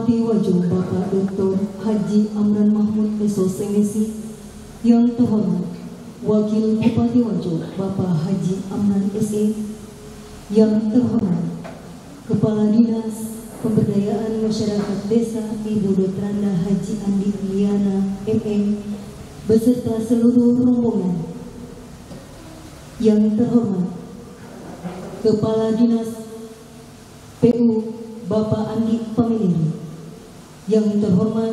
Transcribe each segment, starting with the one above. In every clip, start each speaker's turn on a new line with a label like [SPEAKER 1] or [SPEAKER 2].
[SPEAKER 1] Bupati Wajo Bapak Dr. Haji Amran Mahmud SOSMSI. Yang terhormat Wakil Bupati Wajo Bapak Haji Amran SE. Yang terhormat Kepala Dinas Pemberdayaan Masyarakat Desa Ibu Dotranda Haji Andi Liana MM beserta seluruh rombongan. Yang terhormat Kepala Dinas PU Bapak Andi Pamiliri. Yang terhormat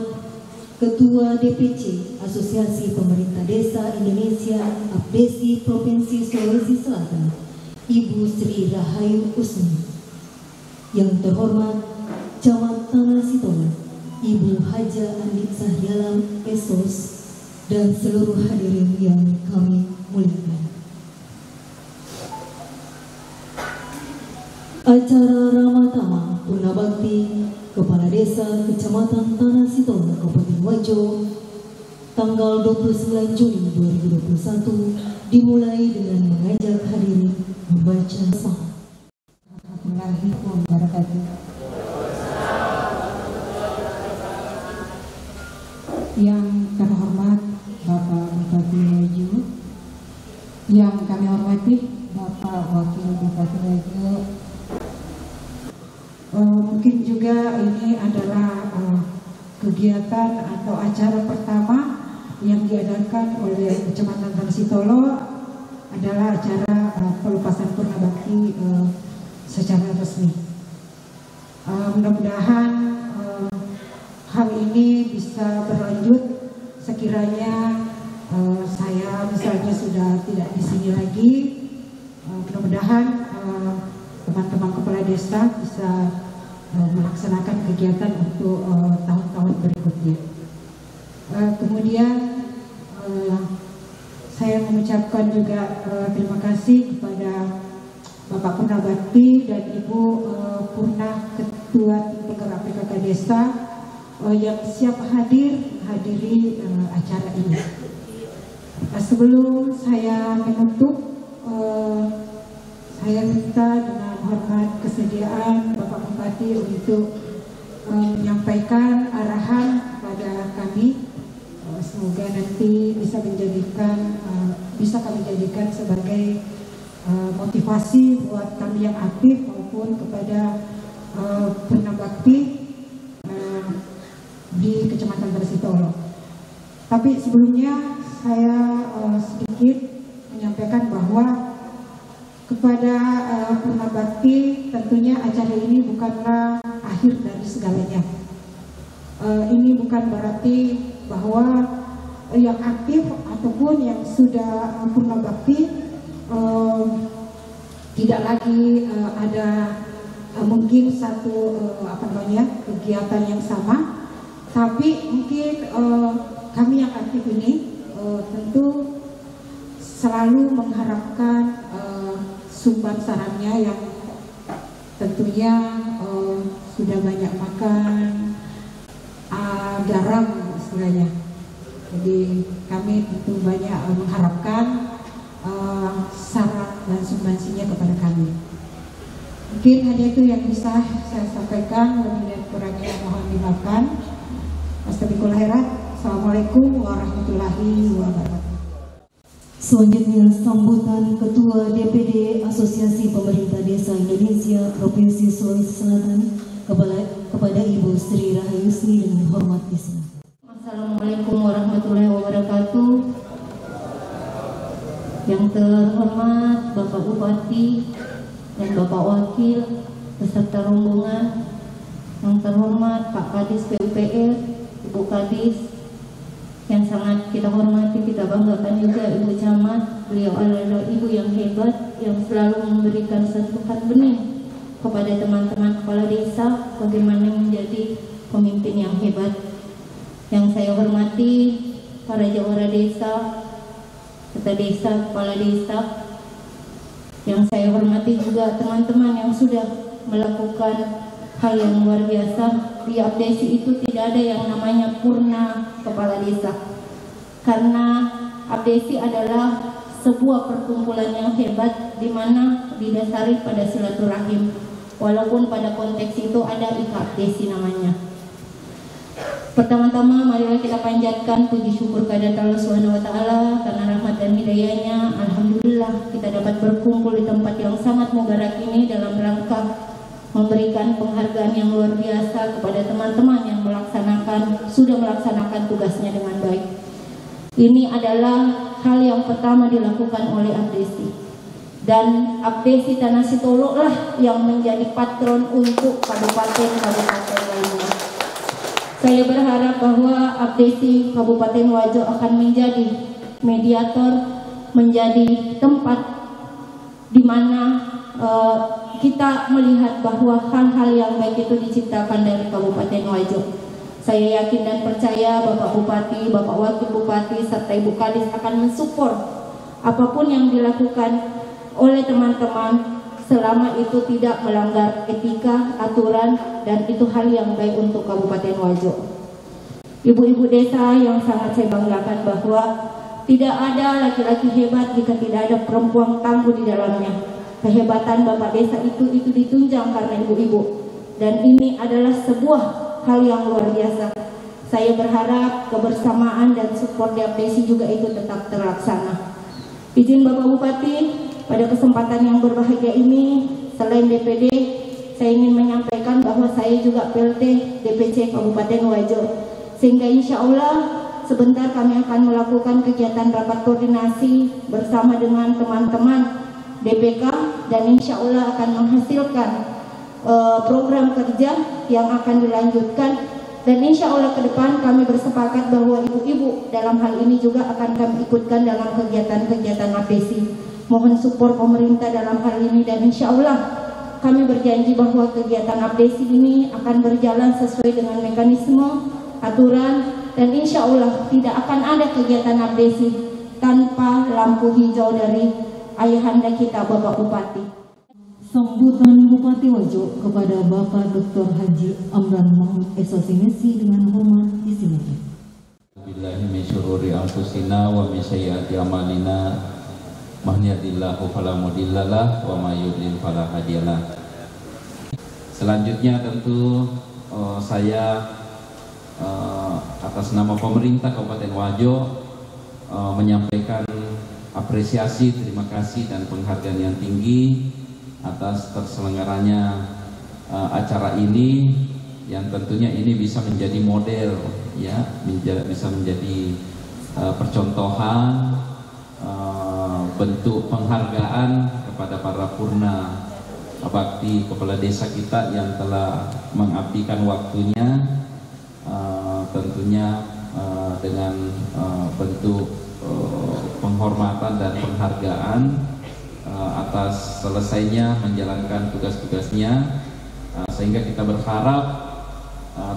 [SPEAKER 1] Ketua DPC Asosiasi Pemerintah Desa Indonesia APDESI Provinsi Sulawesi Selatan Ibu Sri Rahayu Usni. Yang terhormat Camat Tanah Sitola Ibu Haja Andi Sahyalam SOS dan seluruh hadirin yang kami muliakan. Acara Ramatama Purna Bakti Kepala Desa Kecamatan Tanah Sitola Kabupaten Wajo tanggal 29 Juni 2021 dimulai dengan mengajak hadirin membaca salam.
[SPEAKER 2] Assalamualaikum warahmatullahi wabarakatuh. Yang terhormat Bapak Bupati Wajo, yang kami hormati Bapak Wakil Bupati Wajo. Mungkin juga ini adalah kegiatan atau acara pertama yang diadakan oleh Kecamatan Tanah Sitolo, adalah acara pelepasan Purna Bakti secara resmi. Mudah-mudahan hal ini bisa berlanjut sekiranya saya misalnya sudah tidak di sini lagi. Mudah-mudahan teman-teman kepala desa bisa melaksanakan kegiatan untuk tahun-tahun berikutnya. Kemudian saya mengucapkan juga terima kasih kepada Bapak Purna Bakti dan Ibu Purna Ketua Tim Penggerak PKK Desa yang siap hadiri acara ini. Sebelum saya menutup, saya minta dengan hormat kesediaan Bapak Bupati untuk menyampaikan arahan kepada kami. Semoga nanti bisa kami jadikan sebagai motivasi buat kami yang aktif maupun kepada Purna Bakti di Kecamatan Tanah Sitolo. Tapi sebelumnya saya sedikit menyampaikan bahwa kepada Purna Bakti tentunya acara ini bukanlah akhir dari segalanya. Ini bukan berarti bahwa yang aktif ataupun yang sudah Purna Bakti tidak lagi ada mungkin satu kegiatan yang sama, tapi mungkin kami yang aktif ini tentu selalu mengharapkan sumber sarannya yang tentunya sudah banyak makan garam istilahnya. Jadi kami tentu banyak mengharapkan saran dan sumbangsinya kepada kami. Mungkin hanya itu yang bisa saya sampaikan, lebih dan kurangnya mohon dimaafkan. Assalamualaikum warahmatullahi wabarakatuh.
[SPEAKER 1] Selanjutnya sambutan Ketua DPD Asosiasi Pemerintah Desa Indonesia Provinsi Sulawesi Selatan kepada Ibu Sri Rahayu Usni dengan hormat Islam.
[SPEAKER 3] Assalamualaikum warahmatullahi wabarakatuh. Yang terhormat Bapak Bupati dan Bapak Wakil beserta rombongan, yang terhormat Pak Kadis PUPR, Ibu Kadis, yang sangat kita hormati, kita banggakan juga Ibu Camat. Beliau adalah ibu yang hebat, yang selalu memberikan sentuhan benih kepada teman-teman kepala desa bagaimana menjadi pemimpin yang hebat. Yang saya hormati para jawara desa, ketua desa, kepala desa. Yang saya hormati juga teman-teman yang sudah melakukan hal yang luar biasa. Di APDESI itu tidak ada yang namanya purna kepala desa, karena APDESI adalah sebuah perkumpulan yang hebat di mana didasari pada silaturahim. Walaupun pada konteks itu ada IKAPDESI namanya. Pertama-tama marilah kita panjatkan puji syukur kehadirat Allah Subhanahu wa taala karena rahmat dan hidayahnya. Alhamdulillah kita dapat berkumpul di tempat yang sangat mubarak ini dalam rangka memberikan penghargaan yang luar biasa kepada teman-teman yang sudah melaksanakan tugasnya dengan baik. Ini adalah hal yang pertama dilakukan oleh Abdesi. Dan Abdesi Tanah Sitolo lah yang menjadi patron untuk kabupaten-kabupaten lainnya. Saya berharap bahwa Abdesi Kabupaten Wajo akan menjadi mediator, menjadi tempat di mana kita melihat bahwa hal-hal yang baik itu diciptakan dari Kabupaten Wajo. Saya yakin dan percaya Bapak Bupati, Bapak Wakil Bupati, serta Ibu Kadis akan mensupport apapun yang dilakukan oleh teman-teman selama itu tidak melanggar etika, aturan, dan itu hal yang baik untuk Kabupaten Wajo. Ibu-ibu desa yang sangat saya banggakan bahwa tidak ada laki-laki hebat jika tidak ada perempuan tangguh di dalamnya. Kehebatan Bapak Desa itu ditunjang karena ibu-ibu, dan ini adalah sebuah hal yang luar biasa. Saya berharap kebersamaan dan support di Abdesi juga itu tetap terlaksana. Izin Bapak Bupati, pada kesempatan yang berbahagia ini, selain DPD, saya ingin menyampaikan bahwa saya juga PLT DPC Kabupaten Wajo, sehingga insya Allah sebentar kami akan melakukan kegiatan rapat koordinasi bersama dengan teman-teman DPK, dan insya Allah akan menghasilkan program kerja yang akan dilanjutkan, dan insya Allah ke depan kami bersepakat bahwa ibu-ibu dalam hal ini juga akan kami ikutkan dalam kegiatan-kegiatan Abdesi. Mohon support pemerintah dalam hal ini, dan insya Allah kami berjanji bahwa kegiatan Abdesi ini akan berjalan sesuai dengan mekanisme, aturan, dan insya Allah tidak akan ada kegiatan Abdesi tanpa lampu hijau dari ayahanda kita Bapak Bupati.
[SPEAKER 1] Sambutan Bupati Wajo kepada Bapak Dr. Haji Amran Mahmud SOCMSI dengan hormat disilakan.
[SPEAKER 4] Billahi min syururi anfusina wa min sayyiati amalina. Mahdiyadillahu fala mudhillalah wa may yudlil fala hadiyalah. Selanjutnya tentu saya atas nama pemerintah Kabupaten Wajo menyampaikan apresiasi, terima kasih dan penghargaan yang tinggi atas terselenggaranya acara ini, yang tentunya ini bisa menjadi model, ya, bisa menjadi percontohan, bentuk penghargaan kepada para purna bakti kepala desa kita yang telah mengabdikan waktunya, tentunya dengan bentuk penghormatan dan penghargaan atas selesainya menjalankan tugas-tugasnya, sehingga kita berharap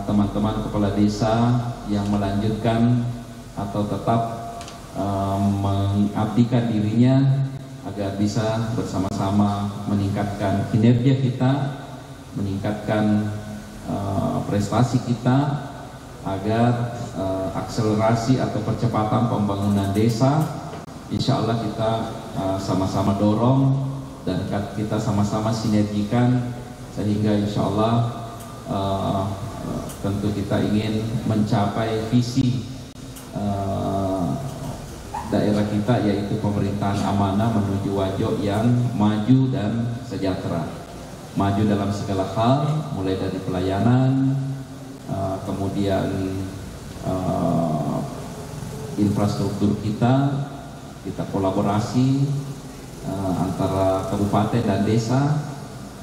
[SPEAKER 4] teman-teman kepala desa yang melanjutkan atau tetap mengabdikan dirinya agar bisa bersama-sama meningkatkan kinerja kita, meningkatkan prestasi kita, agar akselerasi atau percepatan pembangunan desa insya Allah kita sama-sama dorong dan kita sama-sama sinergikan, sehingga insya Allah tentu kita ingin mencapai visi daerah kita, yaitu pemerintahan amanah menuju Wajo yang maju dan sejahtera. Maju dalam segala hal, mulai dari pelayanan, kemudian infrastruktur kita kolaborasi antara kabupaten dan desa,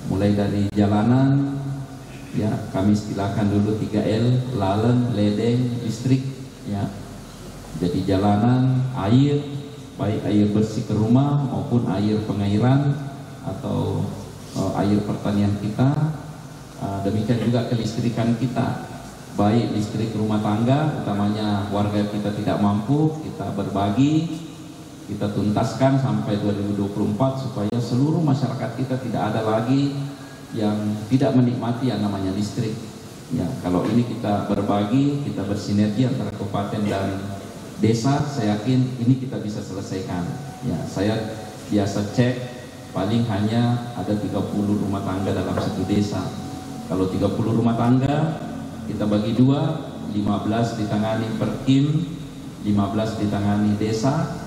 [SPEAKER 4] mulai dari jalanan, ya kami istilahkan dulu 3L, lalem, ledeng, listrik, ya. Jadi jalanan, air, baik air bersih ke rumah maupun air pengairan atau air pertanian kita, demikian juga kelistrikan kita, baik listrik rumah tangga, utamanya warga kita tidak mampu, kita berbagi, kita tuntaskan sampai 2024 supaya seluruh masyarakat kita tidak ada lagi yang tidak menikmati yang namanya listrik. Ya, kalau ini kita berbagi, kita bersinergi antara kabupaten dan desa, saya yakin ini kita bisa selesaikan. Ya, saya biasa cek paling hanya ada 30 rumah tangga dalam satu desa. Kalau 30 rumah tangga kita bagi dua, 15 ditangani Perkim, 15 ditangani desa.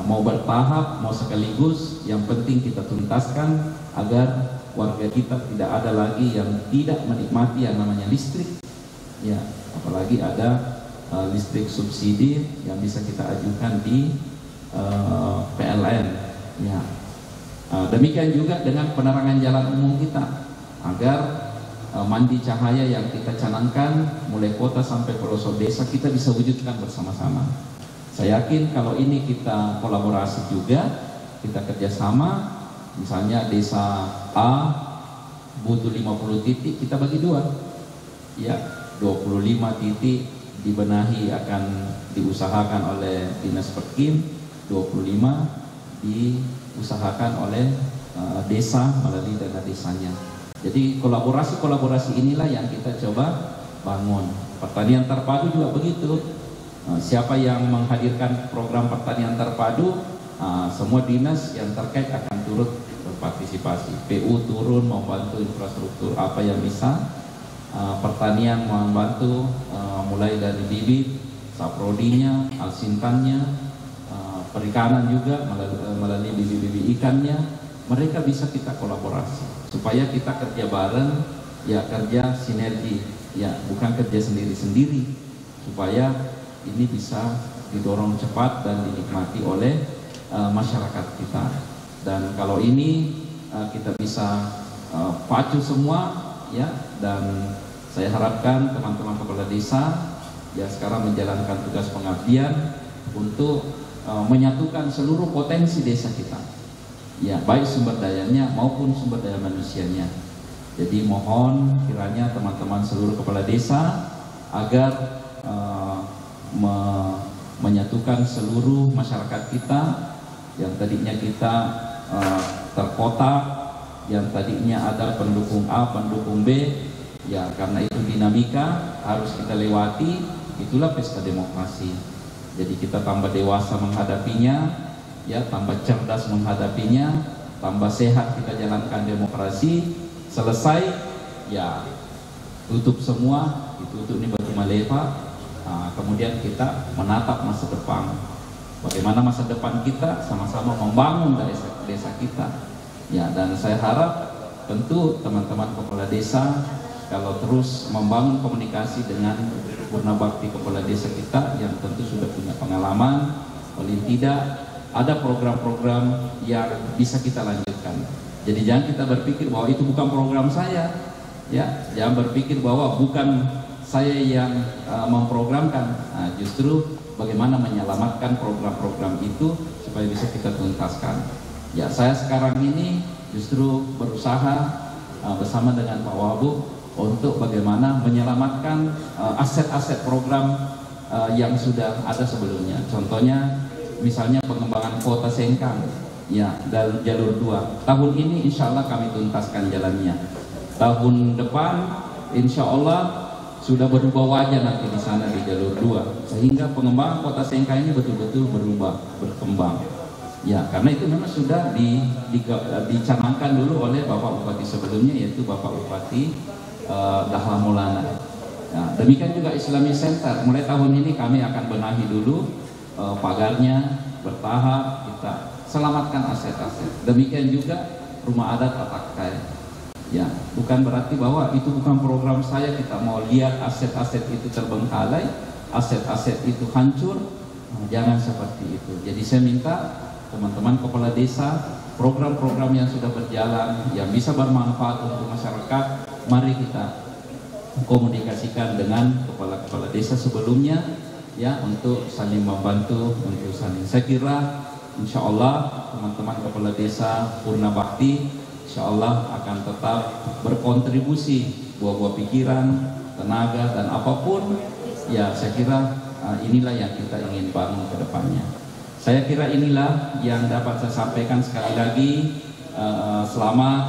[SPEAKER 4] Mau bertahap, mau sekaligus, yang penting kita tuntaskan agar warga kita tidak ada lagi yang tidak menikmati yang namanya listrik. Ya, apalagi ada listrik subsidi yang bisa kita ajukan di PLN. Ya. Demikian juga dengan penerangan jalan umum kita, agar mandi cahaya yang kita canangkan mulai kota sampai pelosok desa kita bisa wujudkan bersama-sama. Saya yakin kalau ini kita kolaborasi juga, kita kerjasama, misalnya desa A butuh 50 titik, kita bagi dua, ya 25 titik dibenahi akan diusahakan oleh Dinas Perkim, 25 diusahakan oleh desa melalui dana desanya. Jadi kolaborasi inilah yang kita coba bangun. Pertanian terpadu juga begitu. Siapa yang menghadirkan program pertanian terpadu, semua dinas yang terkait akan turut berpartisipasi. PU turun membantu infrastruktur apa yang bisa, pertanian membantu mulai dari bibit, saprodinya, alsintannya, perikanan juga melalui bibit-bibit ikannya. Mereka bisa kita kolaborasi supaya kita kerja bareng, ya kerja sinergi, ya bukan kerja sendiri-sendiri, supaya ini bisa didorong cepat dan dinikmati oleh masyarakat kita. Dan kalau ini kita bisa pacu semua, ya, dan saya harapkan teman-teman kepala desa ya sekarang menjalankan tugas pengabdian untuk menyatukan seluruh potensi desa kita, ya baik sumber dayanya maupun sumber daya manusianya. Jadi mohon kiranya teman-teman seluruh kepala desa agar menyatukan seluruh masyarakat kita yang tadinya kita terkotak, yang tadinya ada pendukung A, pendukung B, ya karena itu dinamika harus kita lewati. Itulah pesta demokrasi. Jadi kita tambah dewasa menghadapinya, ya tambah cerdas menghadapinya, tambah sehat kita jalankan demokrasi. Selesai, ya tutup semua, ditutup ini batu malepa. Kemudian kita menatap masa depan. Bagaimana masa depan kita sama-sama membangun desa kita. Ya, dan saya harap tentu teman-teman kepala desa kalau terus membangun komunikasi dengan Purna Bakti kepala desa kita yang tentu sudah punya pengalaman, paling tidak ada program-program yang bisa kita lanjutkan. Jadi jangan kita berpikir bahwa itu bukan program saya, ya jangan berpikir bahwa bukan saya yang memprogramkan. Justru bagaimana menyelamatkan program-program itu supaya bisa kita tuntaskan. Ya saya sekarang ini justru berusaha bersama dengan Pak Wabub untuk bagaimana menyelamatkan aset-aset program yang sudah ada sebelumnya. Contohnya misalnya pengembangan kota Sengkang, ya dan jalur 2. Tahun ini insya Allah kami tuntaskan jalannya. Tahun depan insya Allah sudah berubah wajah nanti di sana di jalur 2, sehingga pengembangan kota Sengkang ini betul-betul berubah, berkembang. Ya, karena itu memang sudah dicanangkan dulu oleh Bapak Bupati sebelumnya, yaitu Bapak Bupati Dahlan Maulana. Nah, demikian juga Islamic Center. Mulai tahun ini kami akan benahi dulu pagarnya, bertahap kita selamatkan aset-aset. Demikian juga rumah adat Atakai. Ya, bukan berarti bahwa itu bukan program saya, kita mau lihat aset-aset itu terbengkalai, aset-aset itu hancur. Jangan seperti itu. Jadi saya minta teman-teman kepala desa, program-program yang sudah berjalan, yang bisa bermanfaat untuk masyarakat, mari kita komunikasikan dengan kepala-kepala desa sebelumnya, ya untuk saling membantu, untuk saling. Saya kira insya Allah teman-teman kepala desa Purna Bakti insya Allah akan tetap berkontribusi buah-buah pikiran, tenaga dan apapun, ya saya kira inilah yang kita ingin bangun ke depannya. Saya kira inilah yang dapat saya sampaikan. Sekali lagi selamat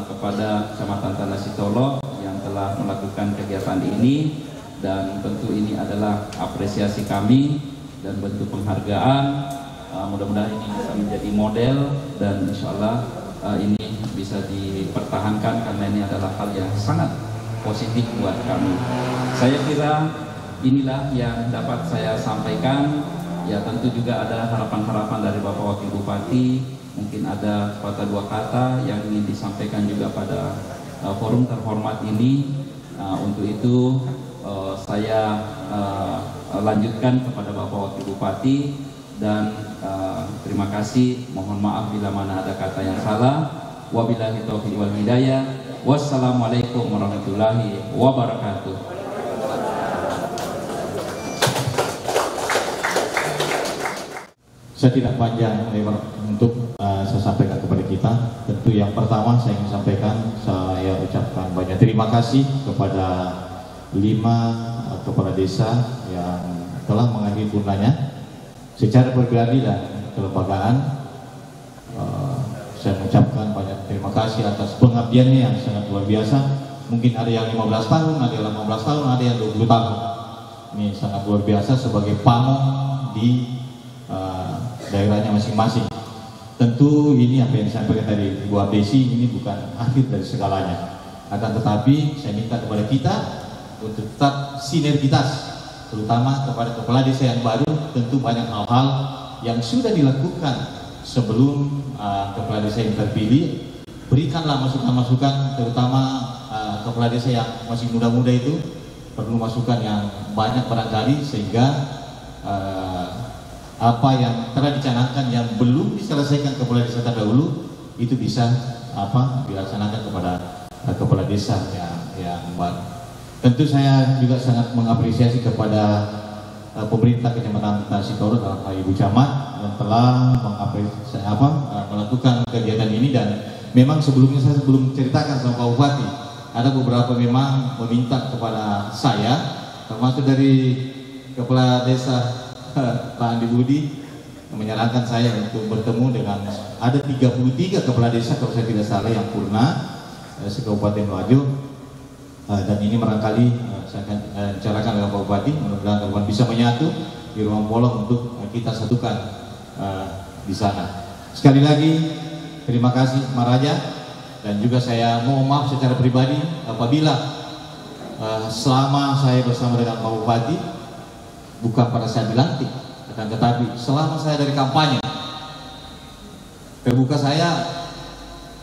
[SPEAKER 4] kepada Kecamatan Tanah Sitolo yang telah melakukan kegiatan ini, dan tentu ini adalah apresiasi kami dan bentuk penghargaan. Mudah-mudahan ini bisa menjadi model dan insya Allah ini bisa dipertahankan karena ini adalah hal yang sangat positif buat kami. Saya kira inilah yang dapat saya sampaikan. Ya tentu juga ada harapan-harapan dari Bapak Wakil Bupati, mungkin ada sepatah dua kata yang ingin disampaikan juga pada forum terhormat ini. Untuk itu saya lanjutkan kepada Bapak Wakil Bupati dan terima kasih. Mohon maaf bila mana ada kata yang salah. Wabillahi taufiq wal hidayah. Wassalamualaikum warahmatullahi wabarakatuh.
[SPEAKER 5] Saya tidak panjang lebar untuk saya sampaikan kepada kita. Tentu yang pertama saya ingin sampaikan, saya ucapkan banyak terima kasih kepada 5 kepala desa yang telah mengakhiri purnanya secara pribadi dan kelembagaan. Saya mengucapkan banyak terima kasih atas pengabdiannya yang sangat luar biasa. Mungkin ada yang 15 tahun, ada yang 18 tahun, ada yang 20 tahun. Ini sangat luar biasa sebagai pamong di daerahnya masing-masing. Tentu ini apa yang disampaikan tadi Ibu Abdesi ini bukan akhir dari segalanya. Akan tetapi saya minta kepada kita untuk tetap sinergitas, terutama kepada kepala desa yang baru. Tentu banyak hal-hal yang sudah dilakukan sebelum kepala desa yang terpilih. Berikanlah masukan-masukan, terutama kepala desa yang masih muda-muda itu perlu masukan yang banyak barangkali, sehingga apa yang telah dicanangkan yang belum diselesaikan kepala desa terdahulu itu bisa dilaksanakan kepada kepala desa yang baru. Tentu saya juga sangat mengapresiasi kepada pemerintah Kecamatan Sitoro dalam hal Ibu Camat yang telah melakukan kegiatan ini. Dan memang sebelumnya saya belum ceritakan sama Pak Bupati, ada beberapa memang meminta kepada saya, termasuk dari kepala desa Pak Andi Budi, menyarankan saya untuk bertemu dengan ada 33 kepala desa kalau saya tidak salah yang purna se-Kabupaten Wajo, dan ini barangkali saya akan bicarakan dengan Pak Bupati, mudah-mudahan teman bisa menyatu di ruang polong untuk kita satukan di sana. Sekali lagi terima kasih Maraja, dan juga saya mohon maaf secara pribadi apabila selama saya bersama dengan Pak Bupati, bukan pada saat dilantik, akan tetapi selama saya dari kampanye terbuka saya,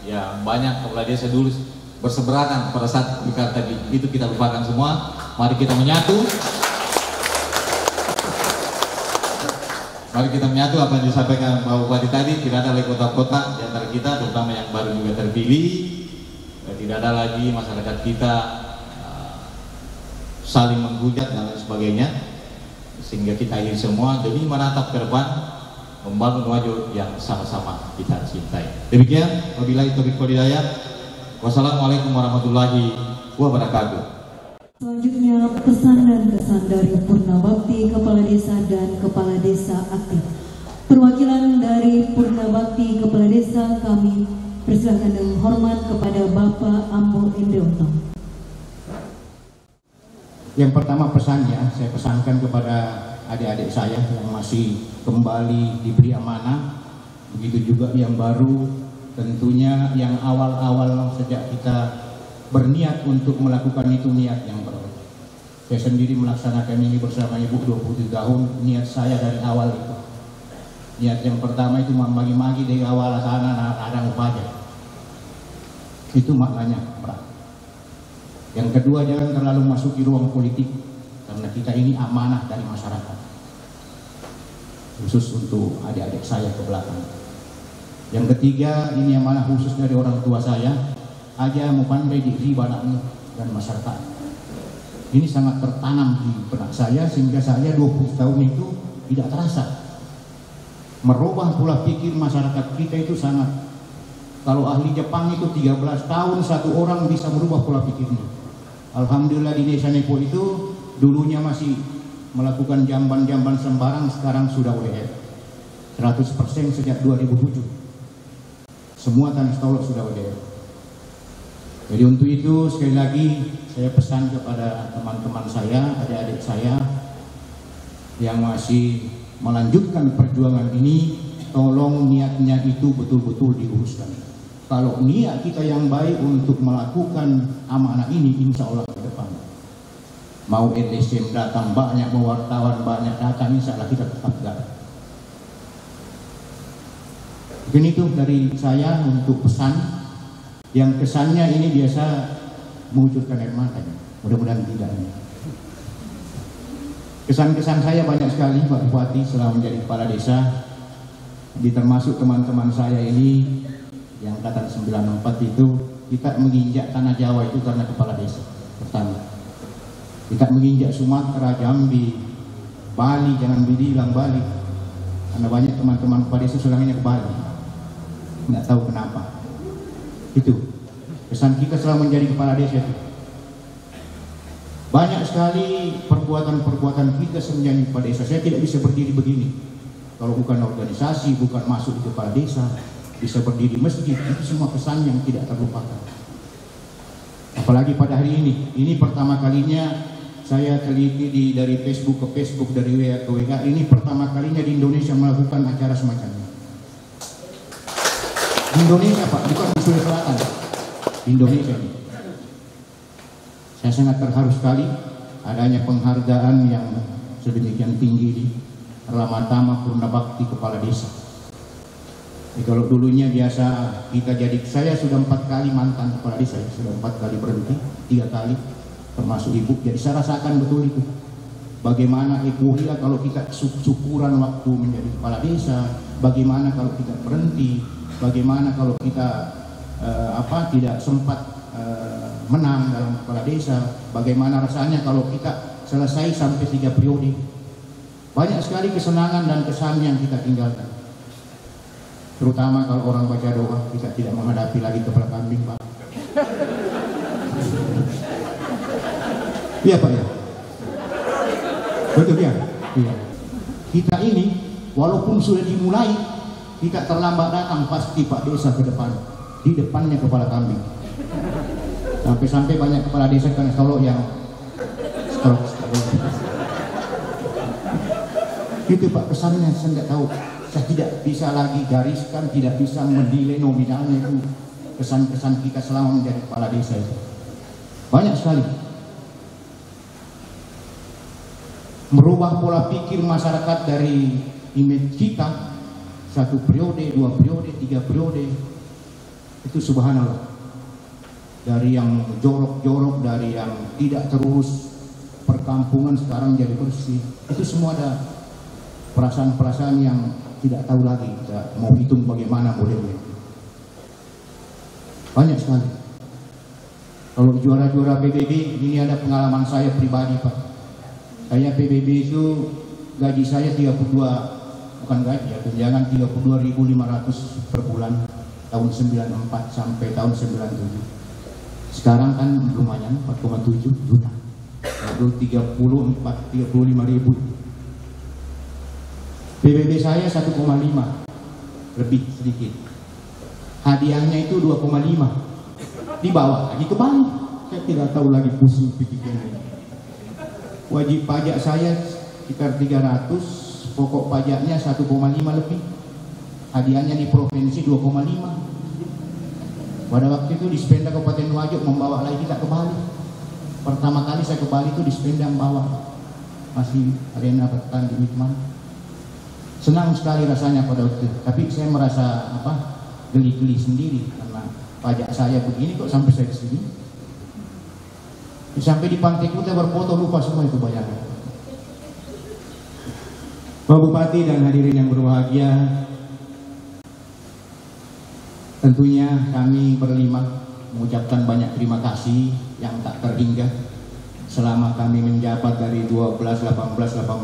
[SPEAKER 5] ya banyak kepala desa dulu berseberangan pada saat bukan tadi itu kita lupakan semua. Mari kita menyatu, mari kita menyatu apa yang disampaikan Pak Bupati tadi. Tidak ada lagi kota-kota di antara kita, terutama yang baru juga terpilih. Tidak ada lagi masyarakat kita saling menghujat dan lain sebagainya, sehingga kita ingin semua demi menatap ke depan, membangun Wajo yang sama-sama kita cintai. Demikian, wabillahi taufiq wal hidayah. Wassalamualaikum warahmatullahi wabarakatuh.
[SPEAKER 1] Selanjutnya pesan dan kesan dari Purna Bakti Kepala Desa dan Kepala Desa Aktif. Perwakilan dari Purna Bakti Kepala Desa kami persilakan dengan hormat kepada Bapak Ambo Indrianto.
[SPEAKER 6] Yang pertama pesannya saya pesankan kepada adik-adik saya yang masih kembali diberi amanah, begitu juga yang baru, tentunya yang awal-awal sejak kita berniat untuk melakukan itu niat yang baru. Saya sendiri melaksanakan ini bersama Ibu 27 tahun, niat saya dari awal itu. Niat yang pertama itu membagi-bagi dari awal sana ada upaya. Itu maknanya, Pak. Yang kedua, jangan terlalu masuk di ruang politik, karena kita ini amanah dari masyarakat, khusus untuk adik-adik saya ke belakang. Yang ketiga, ini amanah khusus dari orang tua saya, aja mau pandai diri anakmu dan masyarakat. Ini sangat tertanam di benak saya, sehingga saya 20 tahun itu tidak terasa. Merubah pola pikir masyarakat kita itu sangat. Kalau ahli Jepang itu 13 tahun satu orang bisa merubah pola pikirnya. Alhamdulillah di desa Nepo itu dulunya masih melakukan jamban-jamban sembarang, sekarang sudah WF 100% sejak 2007. Semua tanah tolok sudah WF. Jadi untuk itu sekali lagi saya pesan kepada teman-teman saya, adik-adik saya yang masih melanjutkan perjuangan ini, tolong niatnya itu betul-betul diluruskan. Kalau niat kita yang baik untuk melakukan amanah ini, insya Allah ke depan mau LSM datang banyak, mau wartawan banyak datang, insya Allah kita tetap garap. Mungkin itu dari saya untuk pesan, yang kesannya ini biasa mengucurkan air mata, mudah-mudahan tidak. Kesan-kesan saya banyak sekali Pak Bupati selama menjadi kepala desa, termasuk teman-teman saya ini yang angkatan 94 itu, kita menginjak tanah Jawa itu karena kepala desa pertama. Kita menginjak Sumatera, Jambi, Bali, jangan bilang Bali, karena banyak teman-teman kepala desa sulangnya ke Bali, nggak tahu kenapa. Itu kesan kita selama menjadi kepala desa itu. Banyak sekali perbuatan-perbuatan kita semenjak kepala desa. Saya tidak bisa berdiri begini kalau bukan organisasi, bukan masuk di kepala desa, bisa berdiri masjid. Itu semua kesan yang tidak terlupakan. Apalagi pada hari ini pertama kalinya saya teliti dari Facebook ke Facebook, dari WA ke WA, ini pertama kalinya di Indonesia melakukan acara semacam ini. Di Indonesia Pak, bukan di Sulawesi Selatan, di Indonesia ini. Saya sangat terharu sekali adanya penghargaan yang sedemikian tinggi di Ramatama Purna Bakti Kepala Desa. Jadi kalau dulunya biasa kita jadi, saya sudah 4 kali mantan kepala desa, sudah 4 kali berhenti, 3 kali termasuk ibu. Jadi saya rasakan betul itu. Bagaimana euforia kalau kita syukuran waktu menjadi kepala desa, bagaimana kalau kita berhenti, bagaimana kalau kita tidak sempat menang dalam kepala desa, bagaimana rasanya kalau kita selesai sampai 3 periode. Banyak sekali kesenangan dan kesan yang kita tinggalkan. Terutama kalau orang baca doa, kita tidak menghadapi lagi kepala kambing Pak. Iya Pak ya? Betul ya? Iya. Kita ini walaupun sudah dimulai, kita terlambat datang pasti Pak Desa ke depan. Di depannya kepala kambing. Sampai-sampai banyak kepala desa kan kalau yang stroke. Itu Pak kesannya, saya nggak tahu. Saya tidak bisa lagi gariskan, tidak bisa menilai nominalnya itu kesan-kesan kita selama menjadi kepala desa itu. Banyak sekali. Merubah pola pikir masyarakat dari image kita, 1 periode, 2 periode, 3 periode. Itu subhanallah. Dari yang jorok-jorok, dari yang tidak terurus perkampungan sekarang jadi bersih. Itu semua ada perasaan-perasaan yang tidak tahu lagi kita mau hitung bagaimana modelnya. Banyak sekali. Kalau juara-juara PBB, ini ada pengalaman saya pribadi Pak. Saya PBB itu gaji saya 32, bukan gaji ya, tunjangan 32.500 per bulan tahun 94 sampai tahun 97. Sekarang kan lumayan 4,7 juta. Lalu 35.000. PBB saya 1,5 lebih sedikit. Hadiahnya itu 2,5. Dibawa lagi ke bank. Saya tidak tahu lagi pusing pikirnya. Wajib pajak saya sekitar 300, pokok pajaknya 1,5 lebih. Hadiahnya di provinsi 2,5. Pada waktu itu di Spenda Kabupaten Wajo membawa lagi kita ke Bali. Pertama kali saya ke Bali itu di Spenda membawa. Masih ada yang dapatkan di Witman. Senang sekali rasanya pada waktu itu, tapi saya merasa geli-geli sendiri karena pajak saya begini kok sampai saya di sini. Sampai di Pantai Kuta berfoto lupa semua itu bayarnya. Pak Bupati dan hadirin yang berbahagia, tentunya kami berlima mengucapkan banyak terima kasih yang tak terhingga selama kami menjabat dari 12, 18, 27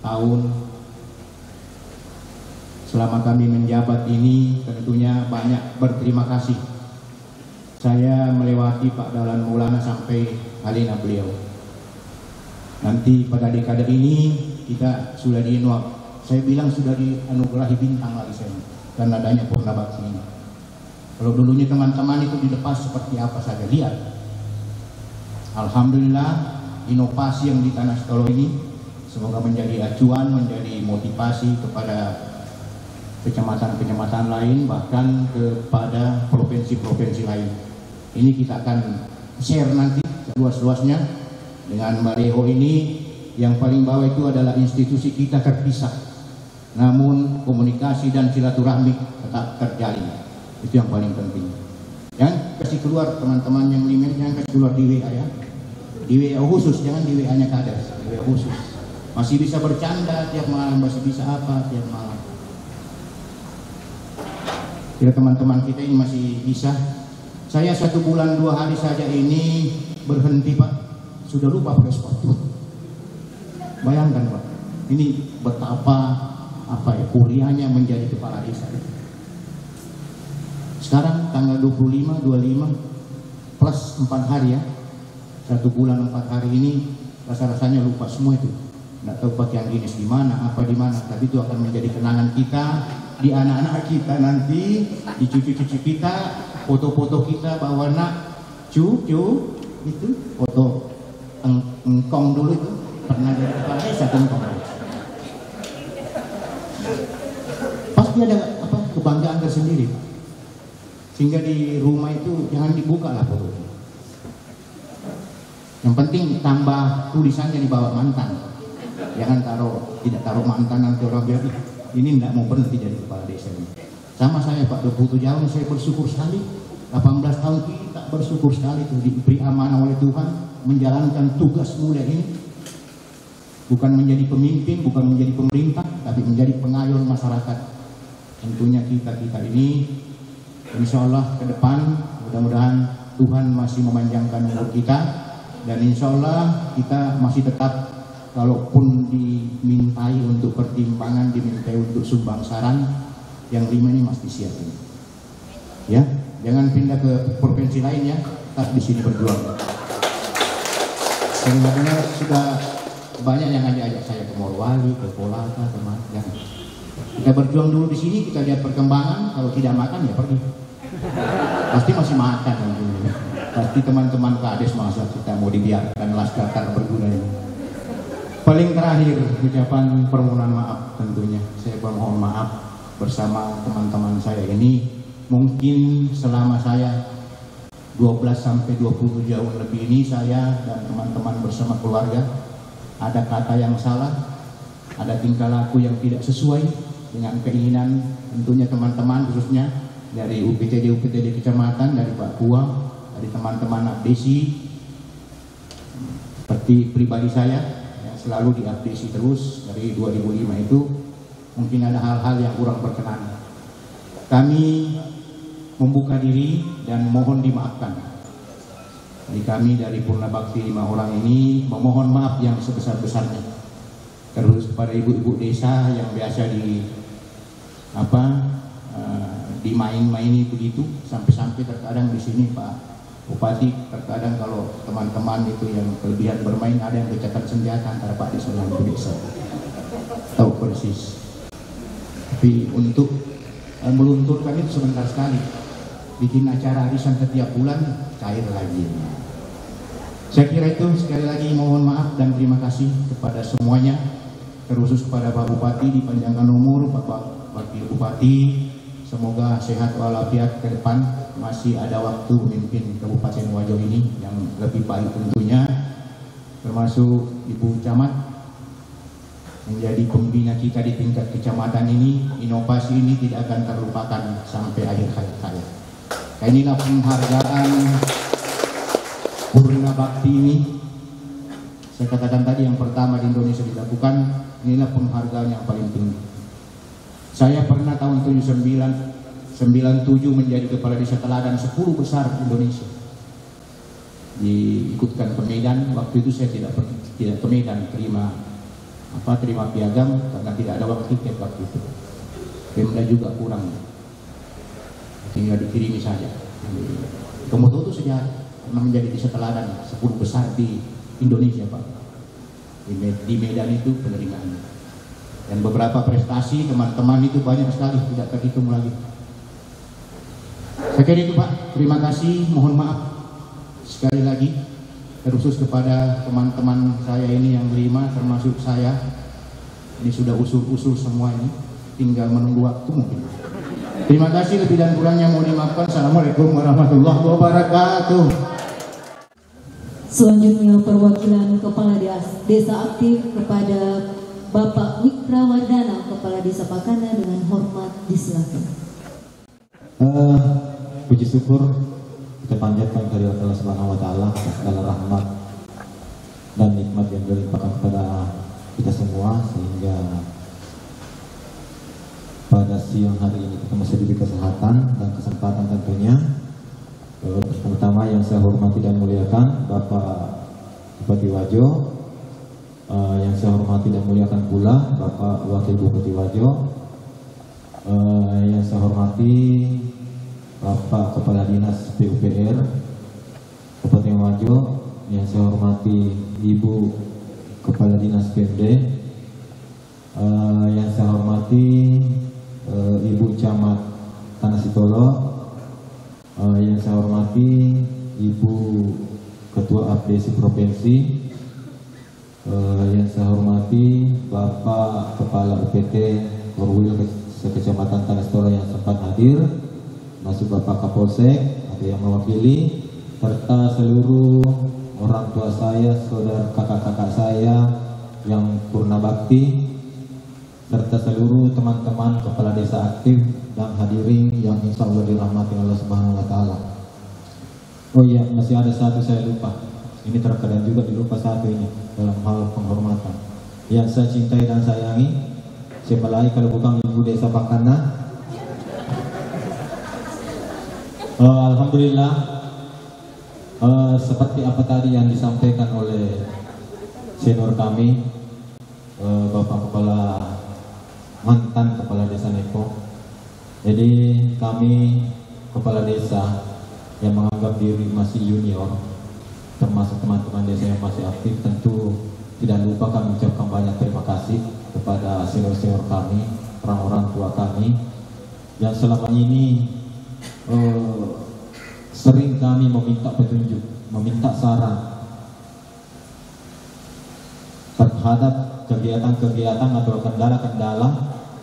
[SPEAKER 6] tahun. Selama kami menjabat ini tentunya banyak berterima kasih. Saya melewati Pak Dahlan Maulana sampai alina beliau. Nanti pada dekade ini kita sudah saya bilang sudah dianugerahi bintang lagi saya karena adanya Purna Bakti ini. Kalau dulunya teman-teman itu dilepas seperti apa saja, lihat. Alhamdulillah inovasi yang di Tanah Sitolo ini semoga menjadi acuan, menjadi motivasi kepada kecamatan-kecamatan lain, bahkan kepada provinsi-provinsi lain. Ini kita akan share nanti seluas-luasnya. Dengan baliho ini yang paling bawah itu adalah institusi kita terpisah, namun komunikasi dan silaturahmi tetap terjalin. Itu yang paling penting. Jangan kasih keluar teman-teman yang email, jangan kasih keluar di WA ya. Di WA khusus, jangan di WA-nya Kades, di WA khusus. Masih bisa bercanda tiap malam, masih bisa apa tiap malam. Kira teman-teman kita ini masih bisa. Saya 1 bulan 2 hari saja ini berhenti Pak, sudah lupa pakai sepatu. Bayangkan Pak, ini betapa kurianya menjadi kepala desa. Sekarang tanggal 25, 25 plus 4 hari ya, 1 bulan 4 hari ini rasa-rasanya lupa semua itu. Nggak tahu pakaian dinas di mana, apa di mana, tapi itu akan menjadi kenangan kita di anak-anak kita nanti, di cucu-cucu kita, foto-foto kita bawa nak cucu itu foto engkong dulu itu pernah jadi kepala desa engkong. Pasti ada kebanggaan tersendiri. Sehingga di rumah itu jangan dibuka lah fotonya. Yang penting tambah tulisannya di bawah mantan. Jangan tidak taruh mantan, nanti orang bilang ini tidak mau berhenti jadi kepala desa ini. Sama saya Pak, 27 tahun saya bersyukur sekali. 18 tahun kita bersyukur sekali itu diberi amanah oleh Tuhan menjalankan tugas mulia ini. Bukan menjadi pemimpin, bukan menjadi pemerintah, tapi menjadi pengayom masyarakat. Tentunya kita ini insya Allah ke depan mudah-mudahan Tuhan masih memanjangkan umur kita, dan insya Allah kita masih tetap, kalaupun dimintai untuk pertimbangan, dimintai untuk sumbang saran, yang 5 ini mesti siap ini. Ya, jangan pindah ke provinsi lain ya, tetap di sini berjuang. Sebenarnya sudah banyak yang ajak saya ke Morowali, ke Kolaka, ke Madang. Kita berjuang dulu di sini, kita lihat perkembangan. Kalau tidak makan ya pergi. Pasti masih makan nanti. Pasti teman-teman Kades masa kita mau dibiarkan laskar tak berguna ini. Paling terakhir ucapan permohonan maaf tentunya. Saya bermohon maaf bersama teman-teman saya ini. Mungkin selama saya 12 sampai 20 tahun lebih ini, saya dan teman-teman bersama keluarga ada kata yang salah, ada tingkah laku yang tidak sesuai dengan keinginan tentunya teman-teman, khususnya dari UPTD kecamatan, dari Pak Puang, dari teman-teman abdesi, seperti pribadi saya yang selalu diabdesi terus dari 2005 itu. Mungkin ada hal-hal yang kurang berkenan. Kami membuka diri dan mohon dimaafkan. Jadi kami dari Purna Bakti 5 orang ini memohon maaf yang sebesar-besarnya. Terus kepada ibu-ibu desa yang biasa dimain-maini begitu, sampai-sampai terkadang di sini Pak Bupati, terkadang kalau teman-teman itu yang kelebihan bermain, ada yang gencatan senjata antara Pak Desa dan Ibu Desa. Tahu persis. Tapi untuk melunturkan itu sebentar sekali. Bikin acara arisan setiap bulan, cair lagi. Saya kira itu. Sekali lagi mohon maaf dan terima kasih kepada semuanya, terkhusus kepada Pak Bupati, dipanjangkan umur, Bapak Wakil Bupati, semoga sehat walafiat ke depan, masih ada waktu memimpin Kabupaten Wajo ini yang lebih baik tentunya, termasuk Ibu Camat menjadi pembina kita di tingkat kecamatan ini. Inovasi ini tidak akan terlupakan sampai akhir hayat saya. Inilah penghargaan Purna Bakti ini. Saya katakan tadi yang pertama di Indonesia dilakukan. Inilah penghargaan yang paling tinggi. Saya pernah tahun 97 menjadi kepala desa teladan 10 besar Indonesia. Diikutkan ke Medan. Waktu itu saya tidak ke Medan, terima piagam karena tidak ada waktu tiket waktu itu. Pemda juga kurang, tinggal dikirimi saja. Komodo itu sejarah karena menjadi desa teladan 10 besar di Indonesia Pak. Di Medan itu penerimaannya. Dan beberapa prestasi teman-teman itu banyak sekali, tidak terhitung lagi. Saya kira itu Pak. Terima kasih. Mohon maaf sekali lagi, terkhusus kepada teman-teman saya ini yang 5, termasuk saya. Ini sudah usul-usul semua ini, tinggal menunggu waktu mungkin. Terima kasih, lebih dan kurangnya mohon dimaafkan. Assalamualaikum warahmatullahi wabarakatuh.
[SPEAKER 1] Selanjutnya perwakilan Kepala Desa Aktif kepada Bapak Wikrawardana, Kepala Desa Pakana, dengan hormat disilakan.
[SPEAKER 5] Puji syukur kita panjatkan kehadirat Allah Subhanahu wa taala atas segala rahmat dan nikmat yang dilimpahkan kepada kita semua, sehingga pada siang hari ini kita masih diberi kesehatan dan kesempatan tentunya. Pertama yang saya hormati dan muliakan Bapak Bupati Wajo, yang saya hormati dan muliakan pula Bapak Wakil Bupati Wajo, yang saya hormati Bapak Kepala Dinas PUPR Kabupaten Wajo, yang saya hormati Ibu Kepala Dinas PMD, yang saya hormati Ibu Camat Tanah Sitolo, yang saya hormati Ibu Ketua APDC Provinsi, yang saya hormati Bapak Kepala UPT Korwil Kecamatan Tanah Sitolo yang sempat hadir, masuk Bapak Kapolsek, ada yang mewakili, serta seluruh orang tua saya, saudara kakak-kakak saya yang purna bakti, serta seluruh teman-teman kepala desa aktif dan hadirin yang insya Allah dirahmati Allah Subhanahu wa taala. Oh iya, masih ada satu saya lupa. Ini terkadang juga dilupa satu ini dalam hal penghormatan. Yang saya cintai dan sayangi, siapa lagi kalau bukan Ibu Desa Pakana. Alhamdulillah, seperti apa tadi yang disampaikan oleh senior kami, Bapak Kepala mantan Kepala Desa Nepo. Jadi kami Kepala Desa yang menganggap diri masih junior, termasuk teman-teman desa yang masih aktif, tentu tidak lupa kami ucapkan banyak terima kasih kepada senior-senior kami, orang-orang tua kami yang selama ini sering kami meminta petunjuk, meminta saran terhadap kegiatan-kegiatan atau kendala-kendala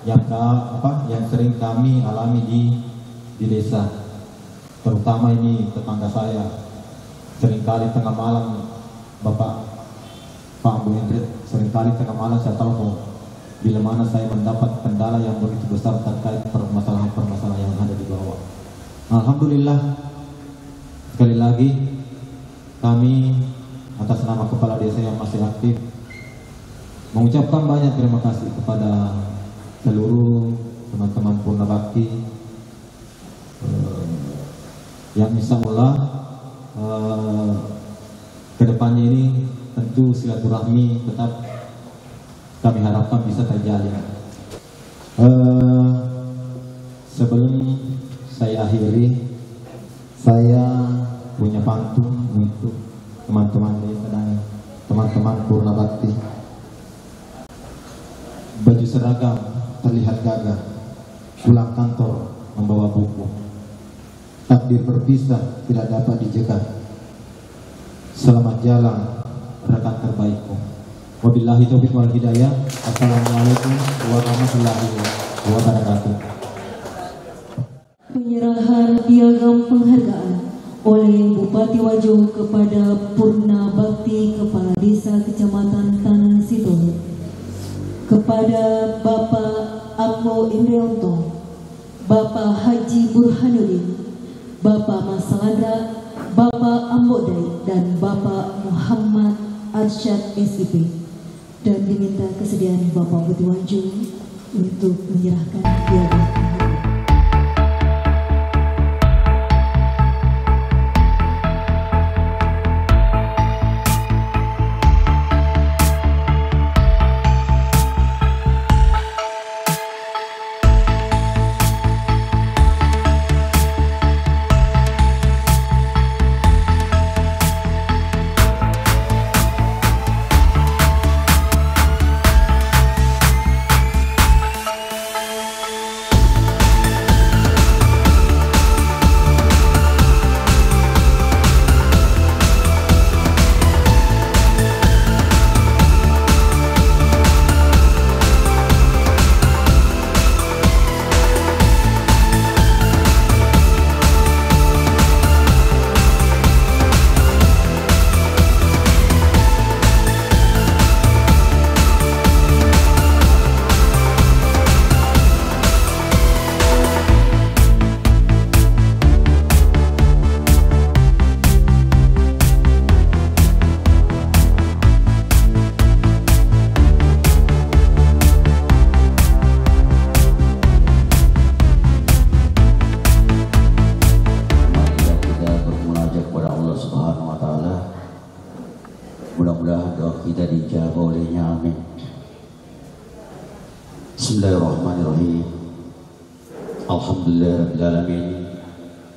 [SPEAKER 5] yang sering kami alami di desa. Terutama ini tetangga saya, seringkali tengah malam Pak Bu Hendrik, seringkali tengah malam saya telepon bila mana saya mendapat kendala yang begitu besar terkait permasalahan-permasalahan yang ada di bawah. Alhamdulillah, sekali lagi kami atas nama Kepala Desa yang masih aktif mengucapkan banyak terima kasih kepada seluruh teman-teman Purna Bakti yang insya Allah kedepannya ini tentu silaturahmi tetap kami harapkan bisa terjalin. Sebelum saya akhiri, saya punya pantun untuk teman-teman desa dan teman-teman Purna Bakti. Baju seragam terlihat gagah, pulang kantor membawa buku. Takdir berpisah tidak dapat dijegat. Selamat jalan rekan terbaikku. Wabillahi taufiq wal hidayah. Assalamualaikum warahmatullahi wabarakatuh.
[SPEAKER 1] Penyerahan piagam penghargaan oleh Bupati Wajo kepada Purna Bakti Kepala Desa Kecamatan Tanah Sitolo, kepada Bapak Ambo Indrianto, Bapak Haji Burhanuddin, Bapak Masaladra, Bapak Ambodai, dan Bapak Muhammad Arsyad SIP, dan diminta kesediaan Bapak Bupati Wajo untuk menyerahkan piagam.
[SPEAKER 7] hanya kepada Allah Subhanahu wa taala. Mudah-mudahan doa kita dijawab olehnya, amin. Bismillahirrahmanirrahim. Alhamdulillahirabbil alamin.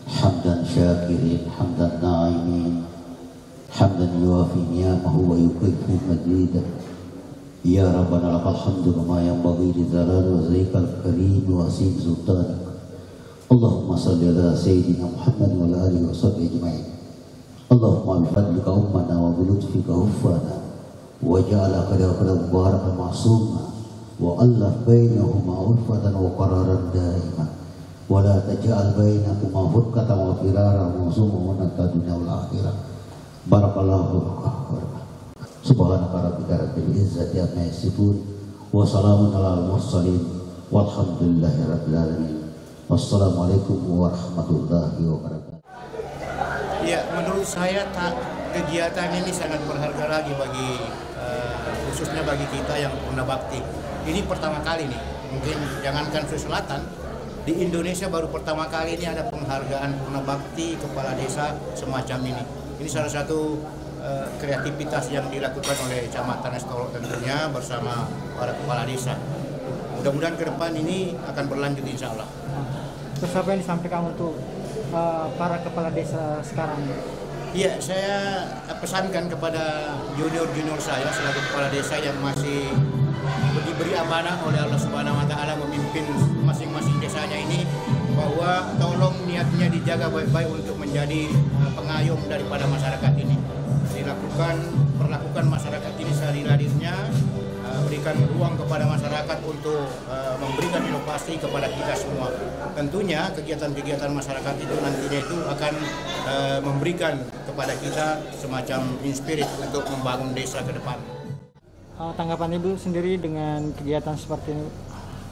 [SPEAKER 7] Hamdan syakirin, hamdan na'imin, hamdan yuafi ni'amahu wa yukafi mazidah. Ya Rabbana lakal hamdu ma yanbaghi li jalali wajhikal karim wa asim sultanik. Allahumma salli ala sayyidina Muhammad wa ala alihi wa sahbihi ajma'in. Allahumma bifadlika ummana wa bilutfika huffana wa ja'ala qadara mubarakan ma'suma wa allaf bainahuma ulfatan wa qararan daima wa la taj'al bainakuma furqatan wa firara ma'suma wa dunya wal akhirah. Barakallahu fikum. Subhanaka rabbika rabbil izzati amma yasifun wa salamun alal mursalin walhamdulillahi rabbil alamin. Wassalamualaikum warahmatullahi wabarakatuh.
[SPEAKER 6] Ya, menurut saya kegiatan ini sangat berharga lagi bagi khususnya bagi kita yang purna bakti. Ini pertama kali nih, mungkin jangankan Sulawesi Selatan, di Indonesia baru pertama kali ini ada penghargaan purna bakti kepala desa semacam ini. Ini salah satu kreativitas yang dilakukan oleh Kecamatan Estolo tentunya bersama para kepala desa. Mudah-mudahan ke depan ini akan berlanjut insya Allah.
[SPEAKER 2] Terus apa yang disampaikan untuk para kepala desa sekarang?
[SPEAKER 6] Iya, saya pesankan kepada junior-junior saya selaku kepala desa yang masih diberi amanah oleh Allah Subhanahu wa taala memimpin masing-masing desanya ini, bahwa tolong niatnya dijaga baik-baik untuk menjadi pengayom daripada masyarakat ini. Perlakukan masyarakat ini seadil-adilnya, berikan ruang kepada masyarakat untuk memberikan inovasi kepada kita semua. Tentunya kegiatan-kegiatan masyarakat itu nantinya itu akan memberikan kepada kita semacam inspirit untuk membangun desa ke depan.
[SPEAKER 2] Tanggapan Ibu sendiri dengan kegiatan seperti ini?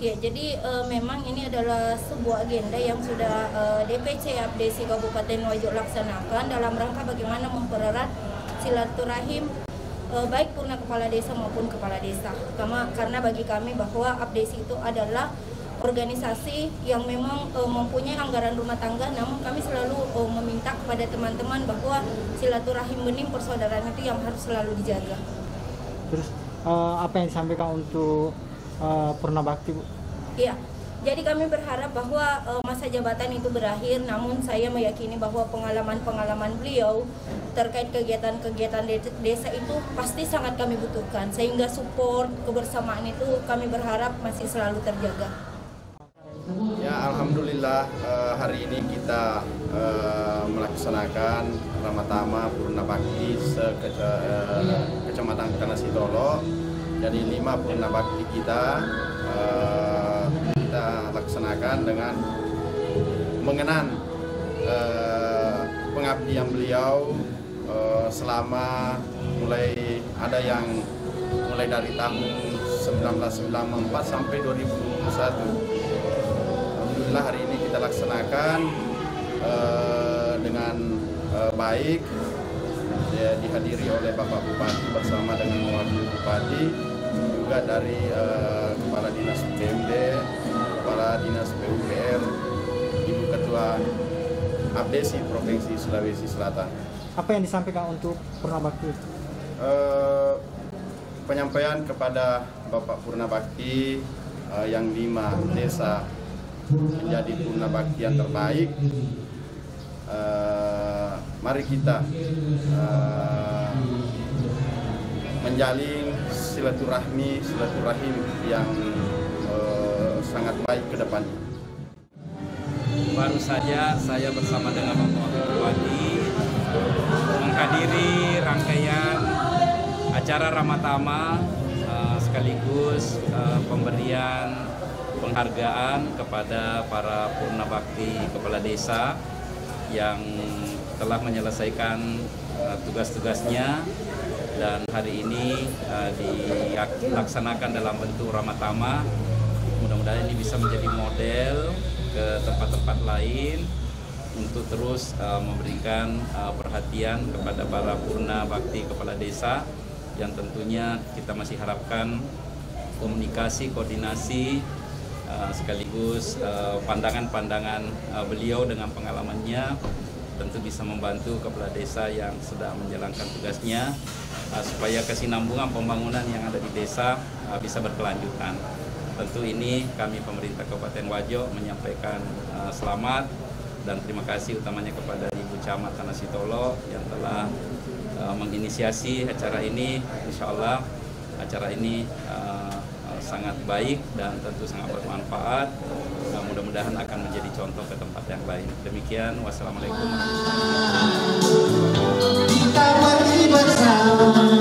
[SPEAKER 3] Ya, jadi memang ini adalah sebuah agenda yang sudah DPC Abdesi Kabupaten Wajo laksanakan dalam rangka bagaimana mempererat silaturahim baik purna kepala desa maupun kepala desa. Karena bagi kami bahwa Abdesi itu adalah organisasi yang memang mempunyai anggaran rumah tangga, namun kami selalu meminta kepada teman-teman bahwa silaturahim bening persaudaraan itu yang harus selalu dijaga.
[SPEAKER 2] Terus apa yang disampaikan untuk purna bakti, Bu?
[SPEAKER 3] Iya. Jadi kami berharap bahwa masa jabatan itu berakhir, namun saya meyakini bahwa pengalaman-pengalaman beliau terkait kegiatan-kegiatan desa itu pasti sangat kami butuhkan, sehingga support kebersamaan itu kami berharap masih selalu terjaga.
[SPEAKER 8] Ya, alhamdulillah hari ini kita melaksanakan Ramatama Purna Bakti Kecamatan Kanasitolo. Jadi 5 Purna Bakti kita laksanakan dengan mengenang pengabdian beliau selama mulai dari tahun 1994 sampai 2021. Alhamdulillah hari ini kita laksanakan dengan baik, dihadiri oleh Bapak Bupati bersama dengan Wakil Bupati, juga dari Kepala Dinas PMD, Kepala Dinas PUPR, Ibu Ketua Abdesi Provinsi Sulawesi Selatan.
[SPEAKER 2] Apa yang disampaikan untuk Purna Bakti?
[SPEAKER 8] Penyampaian kepada Bapak Purna Bakti yang 5 desa menjadi Purna Bakti yang terbaik. Mari kita menjalin silaturahim yang sangat baik ke depan.
[SPEAKER 4] Baru saja saya bersama dengan Bapak Bupati menghadiri rangkaian acara Ramatama sekaligus pemberian penghargaan kepada para Purna Bakti Kepala Desa yang telah menyelesaikan tugas-tugasnya, dan hari ini dilaksanakan dalam bentuk Ramatama. Mudah-mudahan ini bisa menjadi model ke tempat-tempat lain untuk terus memberikan perhatian kepada para Purna Bakti Kepala Desa, yang tentunya kita masih harapkan komunikasi, koordinasi, sekaligus pandangan-pandangan beliau dengan pengalamannya tentu bisa membantu kepala desa yang sedang menjalankan tugasnya supaya kesinambungan pembangunan yang ada di desa bisa berkelanjutan. Tentu ini kami pemerintah Kabupaten Wajo menyampaikan selamat dan terima kasih utamanya kepada Ibu Camat Tanah Sitolo yang telah menginisiasi acara ini. Insya Allah acara ini sangat baik dan tentu sangat bermanfaat. Mudah-mudahan akan menjadi contoh ke tempat yang lain. Demikian, wassalamualaikum warahmatullahi wabarakatuh.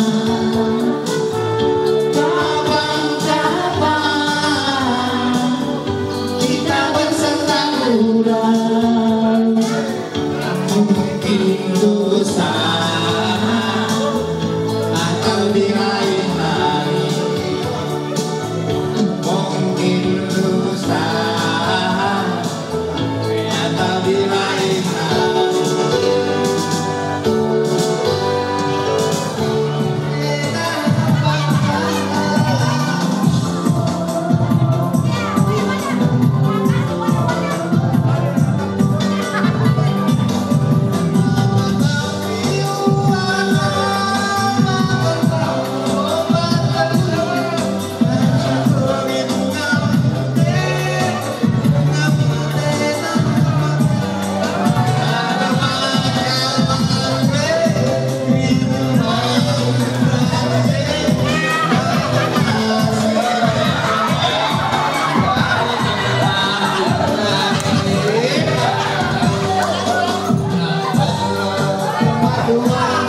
[SPEAKER 9] Tuhan